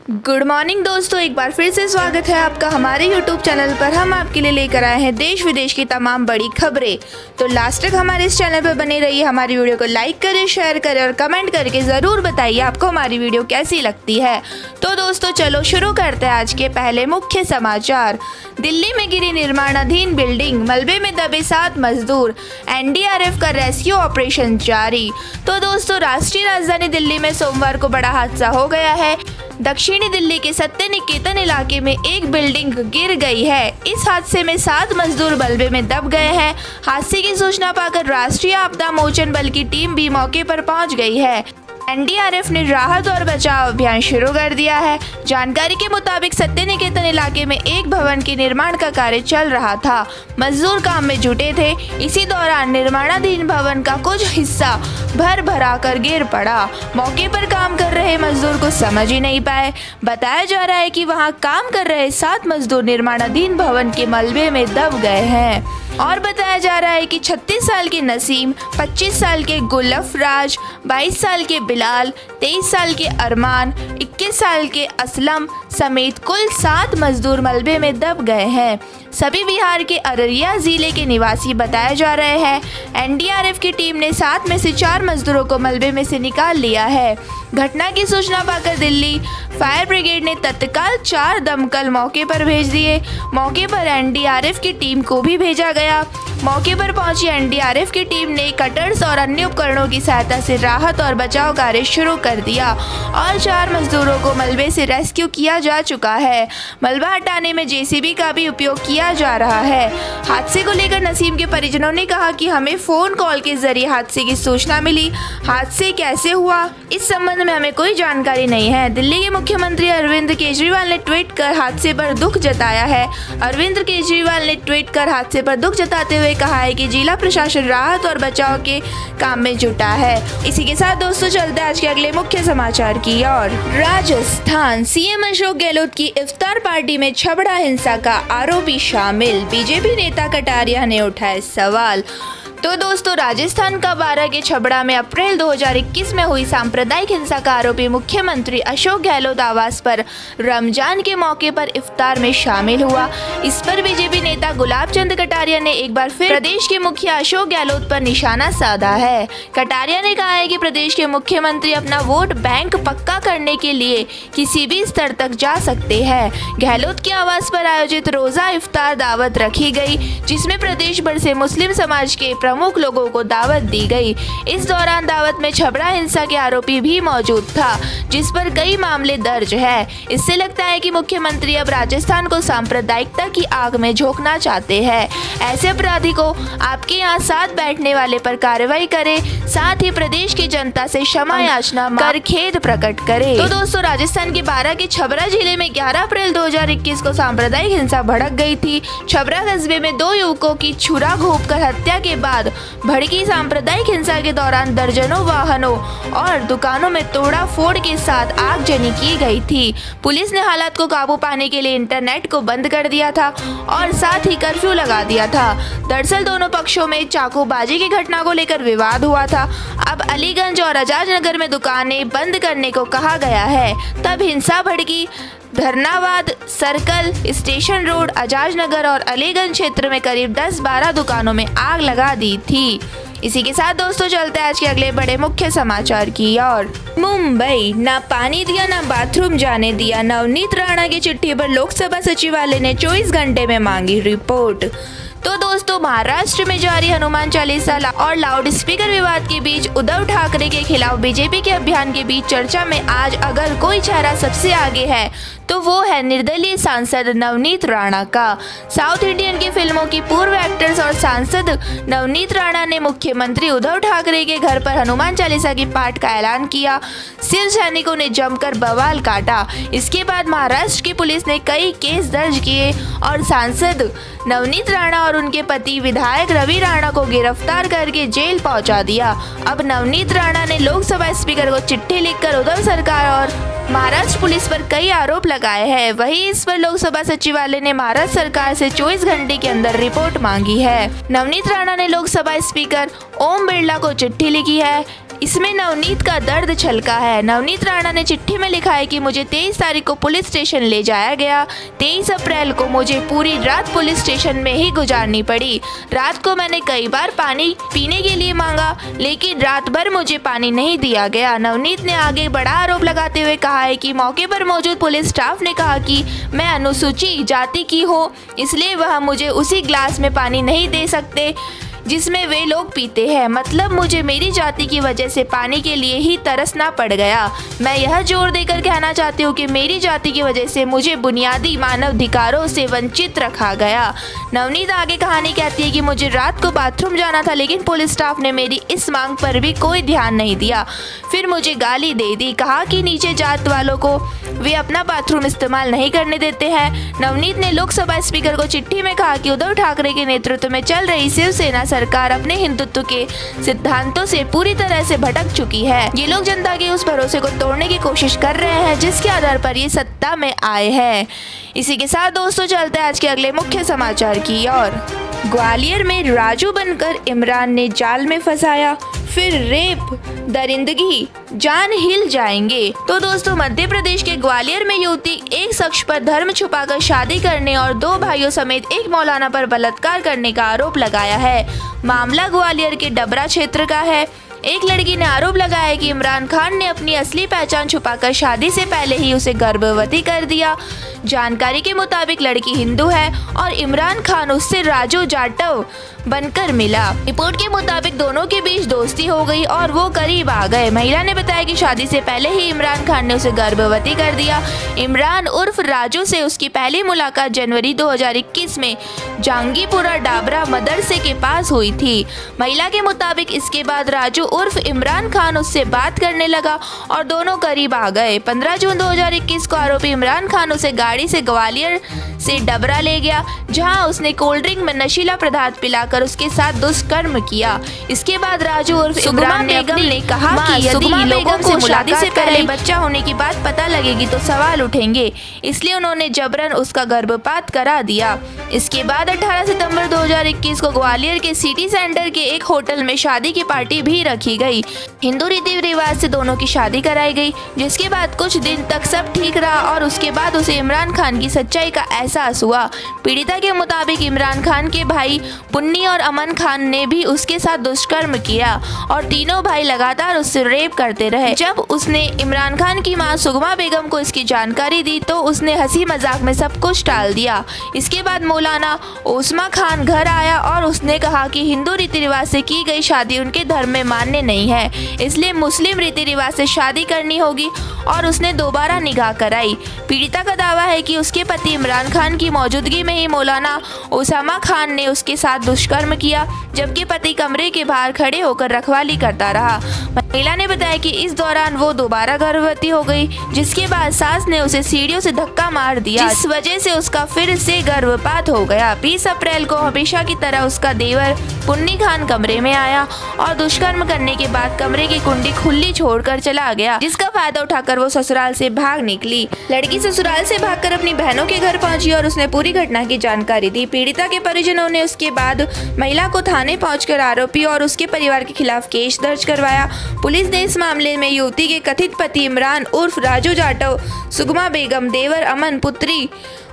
Good morning दोस्तों, एक बार फिर से स्वागत है आपका हमारे यूट्यूब चैनल पर। हम आपके लिए लेकर आए हैं देश विदेश की तमाम बड़ी खबरें। तो लास्ट तक हमारे इस चैनल पर बने रहिए। हमारी वीडियो को लाइक करें, शेयर करें और कमेंट करके ज़रूर बताइए आपको हमारी वीडियो कैसी लगती है। तो दोस्तों चलो शुरू करते हैं आज के पहले मुख्य समाचार। दिल्ली में गिरी निर्माणाधीन बिल्डिंग, मलबे में दबे 7 मजदूर, एनडीआरएफ का रेस्क्यू ऑपरेशन जारी। तो दोस्तों राष्ट्रीय राजधानी दिल्ली में सोमवार को बड़ा हादसा हो गया है। दक्षिणी दिल्ली के सत्य निकेतन इलाके में एक बिल्डिंग गिर गई है। इस हादसे में 7 मजदूर मलबे में दब गए हैं। हादसे की सूचना पाकर राष्ट्रीय आपदा मोचन बल की टीम भी मौके पर पहुंच गई है। एनडीआरएफ ने राहत और बचाव अभियान शुरू कर दिया है। जानकारी के मुताबिक सत्य निकेतन इलाके में एक भवन के निर्माण का कार्य चल रहा था। मजदूर काम में जुटे थे। इसी दौरान निर्माणाधीन भवन का कुछ हिस्सा भरा कर गिर पड़ा। मौके पर काम कर रहे मजदूर को समझ ही नहीं पाए। बताया जा रहा है कि वहां काम कर रहे 7 मजदूर निर्माणाधीन भवन के मलबे में दब गए हैं। और बताया जा रहा है कि 36 साल के नसीम, 25 साल के गुल्फ राज, 22 साल के बिलाल, 23 साल के अरमान, 21 साल के असलम समेत कुल 7 मजदूर मलबे में दब गए हैं। सभी बिहार के अररिया जिले के निवासी बताए जा रहे हैं। एनडीआरएफ की टीम ने 7 में से 4 मजदूरों को मलबे में से निकाल लिया है। घटना की सूचना पाकर दिल्ली फायर ब्रिगेड ने तत्काल 4 दमकल मौके पर भेज दिए। मौके पर एनडीआरएफ की टीम को भी भेजा गया। मौके पर पहुंची एनडीआरएफ की टीम ने कटर्स और अन्य उपकरणों की सहायता से राहत और बचाव कार्य शुरू कर दिया और 4 मजदूरों को मलबे से रेस्क्यू किया जा चुका है। मलबा हटाने में जेसीबी का भी उपयोग किया जा रहा है। हादसे को लेकर नसीम के परिजनों ने कहा कि हमें फोन कॉल के जरिए हादसे की सूचना मिली। हादसे कैसे हुआ, इस संबंध में हमें कोई जानकारी नहीं है। दिल्ली के मुख्यमंत्री अरविंद केजरीवाल ने ट्वीट कर हादसे पर दुख जताया है। अरविंद केजरीवाल ने ट्वीट कर हादसे पर दुख जताते हुए कहा है कि जिला प्रशासन राहत और बचाव के काम में जुटा है। इसी के साथ दोस्तों चलते हैं आज के अगले मुख्य समाचार की ओर। राजस्थान सीएम अशोक गहलोत की इफ्तार पार्टी में छबड़ा हिंसा का आरोपी शामिल, बीजेपी नेता कटारिया ने उठाए सवाल। तो दोस्तों राजस्थान का 12 के छबड़ा में अप्रैल 2021 में हुई सांप्रदायिक हिंसा का आरोपी मुख्यमंत्री अशोक गहलोत आवास पर रमजान के मौके पर इफ्तार में शामिल हुआ। इस पर बीजेपी नेता गुलाब चंद कटारिया ने एक बार फिर प्रदेश के मुखिया अशोक गहलोत पर निशाना साधा है। कटारिया ने कहा है कि प्रदेश के मुख्यमंत्री अपना वोट बैंक पक्का करने के लिए किसी भी स्तर तक जा सकते हैं। गहलोत के आवास पर आयोजित रोजा इफ्तार दावत रखी गई, जिसमें प्रदेश भर से मुस्लिम समाज के प्रमुख लोगों को दावत दी गई। इस दौरान दावत में छबड़ा हिंसा के आरोपी भी मौजूद था, जिस पर कई मामले दर्ज है। इससे लगता है कि मुख्यमंत्री अब राजस्थान को सांप्रदायिकता की आग में झोंकना चाहते हैं। ऐसे अपराधी को आपके यहाँ साथ बैठने वाले पर कार्रवाई करे, साथ ही प्रदेश की जनता से क्षमा याचना कर खेद प्रकट करे। तो दोस्तों राजस्थान के 12 के छबरा जिले में 11 अप्रैल 2021 को सांप्रदायिक हिंसा भड़क गई थी। छबरा कस्बे में 2 युवकों की छुरा घोंपकर हत्या के बाद भड़की सांप्रदायिक हिंसा के दौरान दर्जनों वाहनों और दुकानों में तोड़ा फोड़ के साथ आगजनी की गई थी। पुलिस ने हालात को काबू पाने के लिए इंटरनेट को बंद कर दिया था और साथ ही कर्फ्यू लगा दिया था। दरअसल दोनों पक्षों में चाकूबाजी की घटना को लेकर विवाद हुआ था। अब अलीगंज और आजाद नगर में दुकानें बंद करने को कहा गया है। तब हिंसा भड़की। धरनाबाद circle, station road, Azad Nagar और अलीगंज क्षेत्र में करीब 10-12 दुकानों में आग लगा दी थी। इसी के साथ दोस्तों चलते हैं आज के अगले बड़े मुख्य समाचार की ओर। मुंबई, ना पानी दिया ना बाथरूम जाने दिया, नवनीत राणा की चिट्ठी पर लोकसभा सचिवालय ने 24 घंटे में मांगी रिपोर्ट। तो दोस्तों महाराष्ट्र में जारी हनुमान चालीसा और लाउड स्पीकर विवाद के बीच उद्धव ठाकरे के खिलाफ बीजेपी के अभियान के बीच चर्चा में आज अगर कोई चेहरा सबसे आगे है तो वो है निर्दलीय सांसद नवनीत राणा का। साउथ इंडियन की फिल्मों की पूर्व एक्ट्रेस और सांसद नवनीत राणा ने मुख्यमंत्री उद्धव ठाकरे के घर पर हनुमान चालीसा की पाठ का ऐलान किया। शिव सैनिकों ने जमकर बवाल काटा। इसके बाद महाराष्ट्र की पुलिस ने कई केस दर्ज किए और सांसद नवनीत राणा और उनके पति विधायक रवि राणा को गिरफ्तार करके जेल पहुंचा दिया। अब नवनीत राणा ने लोकसभा स्पीकर को चिट्ठी लिखकर उद्धव सरकार और महाराष्ट्र पुलिस पर कई आरोप लगाए हैं। वहीं इस पर लोकसभा सचिवालय ने महाराष्ट्र सरकार से 24 घंटे के अंदर रिपोर्ट मांगी है। नवनीत राणा ने लोकसभा स्पीकर ओम बिरला को चिट्ठी लिखी है। इसमें नवनीत का दर्द छलका है। नवनीत राणा ने चिट्ठी में लिखा है कि मुझे 23 तारीख को पुलिस स्टेशन ले जाया गया। 23 अप्रैल को मुझे पूरी रात पुलिस स्टेशन में ही गुजारनी पड़ी। रात को मैंने कई बार पानी पीने के लिए मांगा, लेकिन रात भर मुझे पानी नहीं दिया गया। नवनीत ने आगे बड़ा आरोप लगाते हुए कहा है कि मौके पर मौजूद पुलिस स्टाफ ने कहा कि मैं अनुसूचित जाति की हूँ, इसलिए वह मुझे उसी ग्लास में पानी नहीं दे सकते जिसमें वे लोग पीते हैं। मतलब मुझे मेरी जाति की वजह से पानी के लिए ही तरसना पड़ गया। मैं यह जोर देकर कहना चाहती हूँ कि मेरी जाति की वजह से मुझे बुनियादी मानवाधिकारों से वंचित रखा गया। नवनीत आगे कहानी कहती है कि मुझे रात को बाथरूम जाना था, लेकिन पुलिस स्टाफ ने मेरी इस मांग पर भी कोई ध्यान नहीं दिया। फिर मुझे गाली दे दी, कहा कि नीचे जात वालों को वे अपना बाथरूम इस्तेमाल नहीं करने देते हैं। नवनीत ने लोकसभा स्पीकर को चिट्ठी में कहा कि उद्धव ठाकरे के नेतृत्व में चल रही शिवसेना सरकार अपने हिंदुत्व के सिद्धांतों से पूरी तरह से भटक चुकी है। ये लोग जनता के उस भरोसे को तोड़ने की कोशिश कर रहे हैं जिसके आधार पर ये सत्ता में आए हैं। इसी के साथ दोस्तों चलते हैं आज के अगले मुख्य समाचार की ओर। ग्वालियर में राजू बनकर इमरान ने जाल में फंसाया, फिर रेप, दरिंदगी, जान हिल जाएंगे। तो दोस्तों मध्य प्रदेश के ग्वालियर में युवती एक शख्स पर धर्म छुपाकर शादी करने और 2 भाइयों समेत एक मौलाना पर बलात्कार करने का आरोप लगाया है। मामला ग्वालियर के डबरा क्षेत्र का है। एक लड़की ने आरोप लगाया कि इमरान खान ने अपनी असली पहचान छुपाकर शादी से पहले ही उसे गर्भवती कर दिया। जानकारी के मुताबिक लड़की हिंदू है और इमरान खान उससे राजू जाटव बनकर मिला। रिपोर्ट के मुताबिक दोनों के बीच दोस्ती हो गई और वो करीब आ गए। महिला ने बताया कि शादी से पहले ही इमरान खान ने उसे गर्भवती कर दिया। इमरान उर्फ राजू से उसकी पहली मुलाकात जनवरी 2021 में जहांगीरपुरा डाबरा मदरसे के पास हुई थी। महिला के मुताबिक इसके बाद राजू उर्फ इमरान खान उससे बात करने लगा और दोनों करीब आ गए। 15 जून 2021 को आरोपी इमरान खान उसे गाड़ी से ग्वालियर से डबरा ले गया, जहां उसने कोल्ड ड्रिंक में नशीला पदार्थ पिलाकर उसके साथ दुष्कर्म किया। इसके बाद राजू उर्फ इमरान बेगम ने कहा कि यदि लोगों को शादी से पहले बच्चा होने की बात पता लगेगी तो सवाल उठेंगे, इसलिए उन्होंने जबरन उसका गर्भपात करा दिया। इसके बाद 18 सितंबर 2021 को ग्वालियर के सिटी सेंटर के एक होटल में शादी की पार्टी भी रखी गई। हिंदू रीति रिवाज से दोनों की शादी कराई गई, जिसके बाद कुछ दिन तक सब ठीक रहा और उसके बाद उसे इमरान खान की सच्चाई का एहसास हुआ। पीड़िता के मुताबिक इमरान खान के भाई पुन्नी और अमन खान ने भी उसके साथ दुष्कर्म किया और तीनों भाई लगातार उससे रेप करते रहे। जब उसने इमरान खान की मां सुगमा बेगम को इसकी जानकारी दी तो उसने हंसी मजाक में सब कुछ टाल दिया। इसके बाद मौलाना ओस्मा खान घर आया और उसने कहा कि हिंदू रीति रिवाज से की गई शादी उनके धर्म में मान्य नहीं है, इसलिए मुस्लिम रीति रिवाज से शादी करनी होगी और उसने दोबारा निकाह कराई। पीड़िता का दावा है कि उसके पति इमरान खान की मौजूदगी में ही मौलाना ओसामा खान ने उसके साथ दुष्कर्म किया, जबकि पति कमरे के बाहर खड़े होकर रखवाली करता रहा। महिला ने बताया कि इस दौरान वो दोबारा गर्भवती हो गई, जिसके बाद सास ने उसे सीढ़ियों से धक्का मार दिया, जिस वजह से उसका फिर से गर्भपात हो गया। 20 अप्रैल को हमेशा की तरह उसका देवर पुन्नी खान कमरे में आया और दुष्कर्म करने के बाद कमरे की कुंडी खुली छोड़कर चला गया, जिसका फायदा उठाकर वो ससुराल से भाग निकली। लड़की ससुराल से भागकर अपनी बहनों के घर पहुंची और उसने पूरी घटना की जानकारी दी। पीड़िता के परिजनों ने उसके बाद महिला को थाने पहुंचकर आरोपी और उसके परिवार के खिलाफ केस दर्ज करवाया। पुलिस ने इस मामले में युवती के कथित पति इमरान उर्फ राजू जाटव, सुगमा बेगम, देवर अमन, पुत्री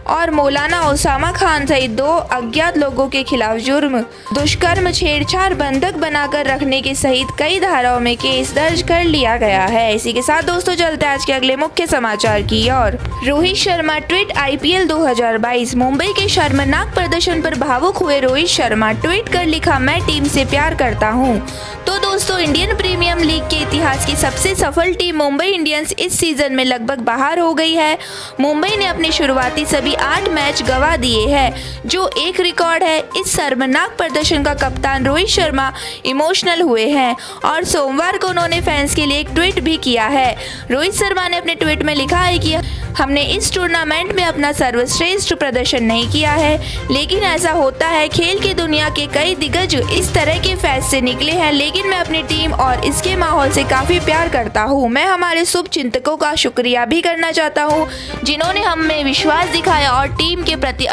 और मौलाना ओसामा खान सहित 2 अज्ञात लोगों के खिलाफ जुर्म, दुष्कर्म, छेड़छाड़, बंधक बनाकर रखने के सहित कई धाराओं में केस दर्ज कर लिया गया है। इसी के साथ दोस्तों चलते हैं आज के अगले मुख्य समाचार की ओर। Rohit Sharma tweet IPL 2022। मुंबई के शर्मनाक प्रदर्शन पर भावुक हुए रोहित शर्मा ट्वीट कर लिखा, मैं टीम से प्यार करता हूं। तो दोस्तों इंडियन प्रीमियर लीग के इतिहास की सबसे सफल टीम मुंबई इंडियंस इस सीजन में लगभग बाहर हो गई है। मुंबई ने अपने शुरुआती सभी 8 मैच गंवा दिए हैं, जो एक रिकॉर्ड है। इस शर्मनाक प्रदर्शन का कप्तान रोहित शर्मा इमोशनल हुए हैं और सोमवार को उन्होंने फैंस के लिए एक ट्वीट भी किया है। रोहित शर्मा ने अपने ट्वीट में लिखा है कि हमने इस टूर्नामेंट में अपना सर्वश्रेष्ठ प्रदर्शन नहीं किया है, लेकिन ऐसा होता है। खेल की दुनिया के कई दिग्गज इस तरह के फैज से निकले हैं, लेकिन मैं अपनी टीम और इसके माहौल से काफ़ी प्यार करता हूँ। मैं हमारे शुभ चिंतकों का शुक्रिया भी करना चाहता हूँ, जिन्होंने हम में विश्वास दिखाया और टीम के प्रति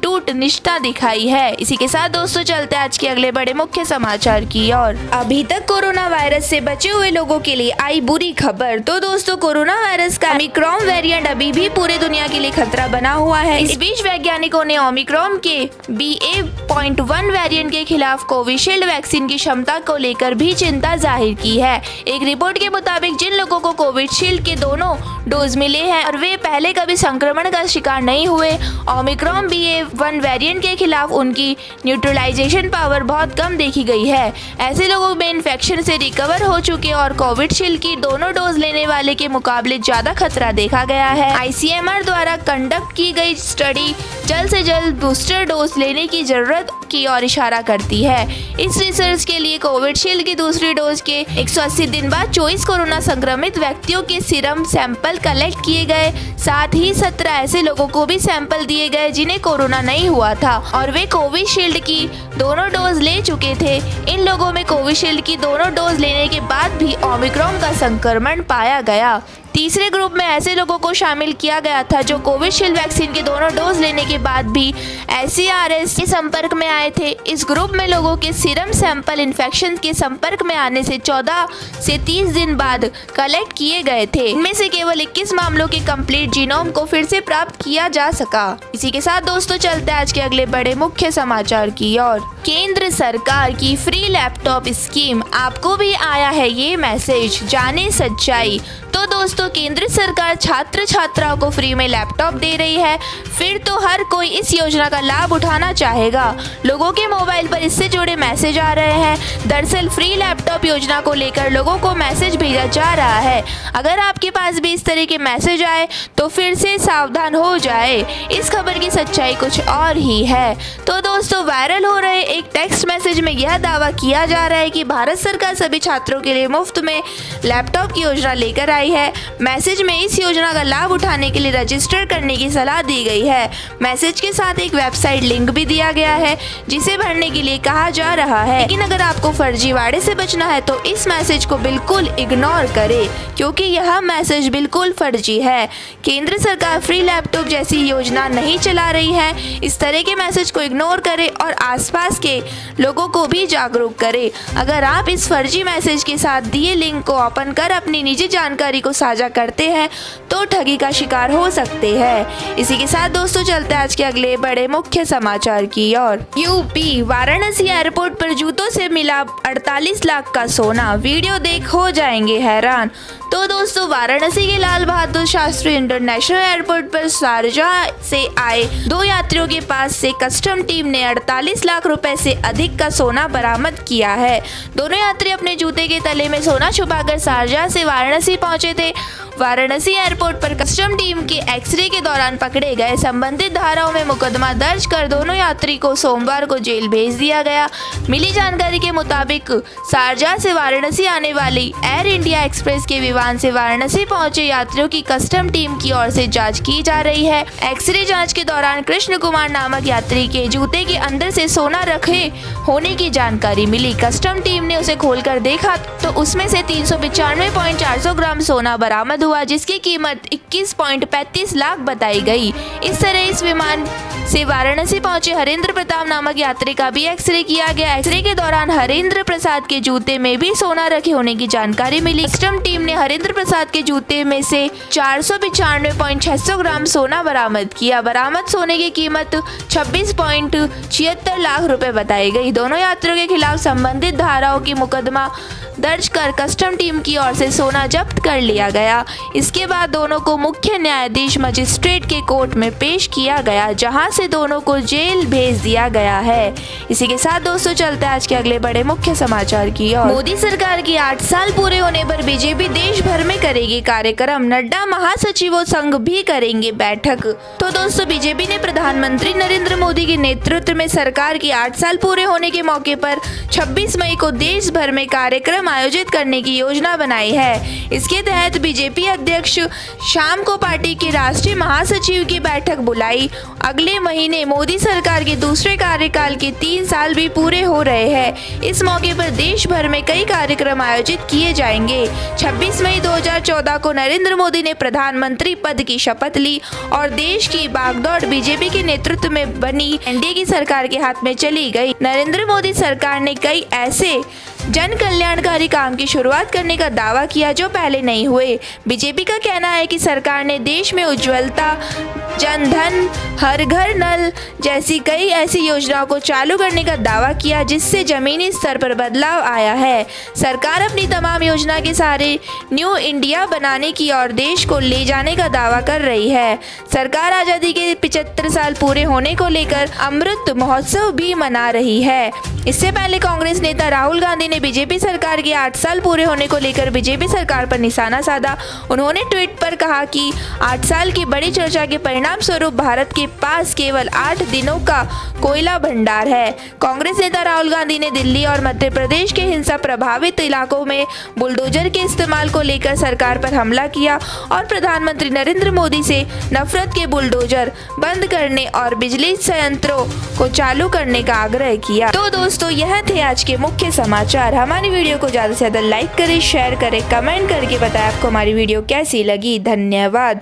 अटूट निष्ठा दिखाई है। इसी के साथ दोस्तों चलते हैं आज के अगले बड़े मुख्य समाचार की ओर। अभी तक कोरोना वायरस से बचे हुए लोगों के लिए आई बुरी खबर। तो दोस्तों कोरोना वायरस का ओमिक्रॉन वेरिएंट अभी भी पूरे दुनिया के लिए खतरा बना हुआ है। इस बीच वैज्ञानिकों ने ओमिक्रॉन के BA.1 वेरिएंट के खिलाफ कोविशील्ड वैक्सीन की क्षमता को लेकर भी चिंता जाहिर की है। एक रिपोर्ट के मुताबिक जिन लोगों को कोविशील्ड के दोनों डोज मिले हैं और वे पहले कभी संक्रमण का शिकार नहीं हुए, ओमिक्रॉन BA.1 वेरिएंट के खिलाफ उनकी न्यूट्रलाइजेशन पावर बहुत कम देखी गई है। ऐसे लोगों में इन्फेक्शन से रिकवर हो चुके और कोविशील्ड की दोनों डोज लेने वाले के मुकाबले ज्यादा खतरा देखा गया है। ICMR द्वारा कंडक्ट की गई स्टडी जल्द से जल्द बूस्टर डोज लेने की जरूरत की ओर इशारा करती है। इस रिसर्च के लिए कोविशील्ड की दूसरी डोज के 180 दिन बाद 24 कोरोना संक्रमित व्यक्तियों के सीरम सैंपल कलेक्ट किए गए। साथ ही 17 ऐसे लोगों को भी सैंपल दिए गए जिन्हें कोरोना नहीं हुआ था और वे कोविशील्ड की दोनों डोज ले चुके थे। इन लोगों में कोविशील्ड की दोनों डोज लेने के बाद भी ओमिक्रॉन का संक्रमण पाया गया। तीसरे ग्रुप में ऐसे लोगों को शामिल किया गया था जो कोविशील्ड वैक्सीन के दोनों डोज लेने के बाद भी SARS के संपर्क में आए थे। इस ग्रुप में लोगों के सीरम सैंपल इन्फेक्शन के संपर्क में आने से 14 से 30 दिन बाद कलेक्ट किए गए थे। इनमें से केवल 21 मामलों के कंप्लीट जीनोम को फिर से प्राप्त किया जा सका। इसी के साथ दोस्तों चलते हैं आज के अगले बड़े मुख्य समाचार की ओर। केंद्र सरकार की फ्री लैपटॉप स्कीम, आपको भी आया है ये मैसेज, जाने सच्चाई। तो दोस्तों केंद्र सरकार छात्र छात्राओं को फ्री में लैपटॉप दे रही है। फिर तो हर कोई इस योजना का लाभ उठाना चाहेगा। लोगों के मोबाइल पर इससे जुड़े मैसेज आ रहे हैं। दरअसल फ्री लैपटॉप योजना को लेकर लोगों को मैसेज भेजा जा रहा है। अगर आपके पास भी इस तरह के मैसेज आए तो फिर से सावधान हो जाए। इस खबर की सच्चाई कुछ और ही है। तो दोस्तों वायरल हो रहे एक टेक्स्ट मैसेज में यह दावा किया जा रहा है कि भारत सरकार सभी छात्रों के लिए मुफ्त में लैपटॉप की योजना लेकर आई है। मैसेज में इस योजना का लाभ उठाने के लिए रजिस्टर करने की सलाह दी गई है। मैसेज के साथ एक वेबसाइट लिंक भी दिया गया है जिसे भरने के लिए कहा जा रहा है। लेकिन अगर आपको फर्जीवाड़े से बचना है तो इस मैसेज को बिल्कुल इग्नोर करें क्योंकि यह मैसेज बिल्कुल फर्जी है। केंद्र सरकार फ्री लैपटॉप जैसी योजना नहीं चला रही है। इस तरह के मैसेज को इग्नोर करें और आसपास के लोगों को भी जागरूक करें। अगर आप इस फर्जी मैसेज के साथ दिए लिंक को ओपन कर अपनी निजी जानकारी को साझा करते हैं तो ठगी का शिकार हो सकते हैं। इसी के साथ दोस्तों चलते हैं आज के अगले बड़े मुख्य समाचार की ओर। यूपी वाराणसी एयरपोर्ट पर जूतों से मिला 48 लाख का सोना, वीडियो देख हो जाएंगे हैरान। तो दोस्तों वाराणसी के लाल बहादुर शास्त्री इंटरनेशनल एयरपोर्ट पर शारजाह से आए 2 यात्रियों के पास से कस्टम टीम ने 48 लाख रुपए से अधिक का सोना बरामद किया है। दोनों यात्री अपने जूते के तले में सोना छुपाकर शारजाह से वाराणसी पहुंचे थे। वाराणसी एयरपोर्ट पर कस्टम टीम के एक्सरे के दौरान पकड़े गए। संबंधित धाराओं में मुकदमा दर्ज कर दोनों यात्री को सोमवार को जेल भेज दिया गया। मिली जानकारी के मुताबिक शारजाह से वाराणसी आने वाली एयर इंडिया एक्सप्रेस के विमान से वाराणसी पहुंचे यात्रियों की कस्टम टीम की ओर से जांच की जा रही है। एक्सरे जांच के दौरान कृष्ण कुमार नामक यात्री के जूते के अंदर से सोना रखे होने की जानकारी मिली। कस्टम टीम ने उसे खोलकर देखा तो उसमें से 395.400 ग्राम सोना बरामद हुआ जिसकी कीमत 21.35 लाख बताई गई। इस तरह इस विमान से वाराणसी पहुंचे हरेंद्र प्रताप नामक यात्री का भी एक्सरे किया गया। एक्सरे के दौरान हरेंद्र प्रसाद के जूते में भी सोना रखे होने की जानकारी मिली। कस्टम टीम ने हरेंद्र प्रसाद के जूते में से 495.600 ग्राम सोना बरामद किया। बरामद सोने की कीमत 26.76 लाख रुपए बताई गई। दोनों यात्रियों के खिलाफ संबंधित धाराओं की मुकदमा दर्ज कर कस्टम टीम की ओर से सोना जब्त कर लिया गया। इसके बाद दोनों को मुख्य न्यायाधीश मजिस्ट्रेट के कोर्ट में पेश किया गया जहां से दोनों को जेल भेज दिया गया है। इसी के साथ दोस्तों चलते हैं आज के अगले बड़े मुख्य समाचार की ओर। मोदी सरकार की 8 साल पूरे होने पर बीजेपी देश भर में करेगी कार्यक्रम, नड्डा महासचिवों संघ भी करेंगे बैठक। तो दोस्तों बीजेपी ने प्रधानमंत्री नरेंद्र मोदी के नेतृत्व में सरकार की 8 साल पूरे होने के मौके पर 26 मई को देश भर में कार्यक्रम आयोजित करने की योजना बनाई है। इसके तहत बीजेपी अध्यक्ष शाम को पार्टी के राष्ट्रीय महासचिव की बैठक बुलाई। अगले महीने मोदी सरकार के दूसरे कार्यकाल के 3 साल भी पूरे हो रहे हैं। इस मौके पर देश भर में कई कार्यक्रम आयोजित किए जाएंगे। 26 मई 2014 को नरेंद्र मोदी ने प्रधानमंत्री पद की शपथ ली और देश की बागडोर बीजेपी के नेतृत्व में बनी एनडीए की सरकार के हाथ में चली गई। नरेंद्र मोदी सरकार ने कई ऐसे जन कल्याणकारी काम की शुरुआत करने का दावा किया जो पहले नहीं हुए। बीजेपी का कहना है कि सरकार ने देश में उज्ज्वलता, जन धन, हर घर नल जैसी कई ऐसी योजनाओं को चालू करने का दावा किया जिससे जमीनी स्तर पर बदलाव आया है। सरकार अपनी तमाम योजना के सहारे न्यू इंडिया बनाने की और देश को ले जाने का दावा कर रही है। सरकार आज़ादी के 75 साल पूरे होने को लेकर अमृत महोत्सव भी मना रही है। इससे पहले कांग्रेस नेता राहुल गांधी ने बीजेपी सरकार के 8 साल पूरे होने को लेकर बीजेपी सरकार पर निशाना साधा। उन्होंने ट्वीट पर कहा कि 8 साल की बड़ी चर्चा के परिणाम स्वरूप भारत के पास केवल 8 दिनों का कोयला भंडार है। कांग्रेस नेता राहुल गांधी ने दिल्ली और मध्य प्रदेश के हिंसा प्रभावित इलाकों में बुलडोजर के इस्तेमाल को लेकर सरकार पर हमला किया और प्रधानमंत्री नरेंद्र मोदी से नफरत के बुलडोजर बंद करने और बिजली संयंत्रों को चालू करने का आग्रह किया। तो दोस्तों, यह थे आज के मुख्य समाचार। हमारी वीडियो को ज़्यादा से ज़्यादा लाइक करें, शेयर करें, कमेंट करके बताएं आपको हमारी वीडियो कैसी लगी। धन्यवाद।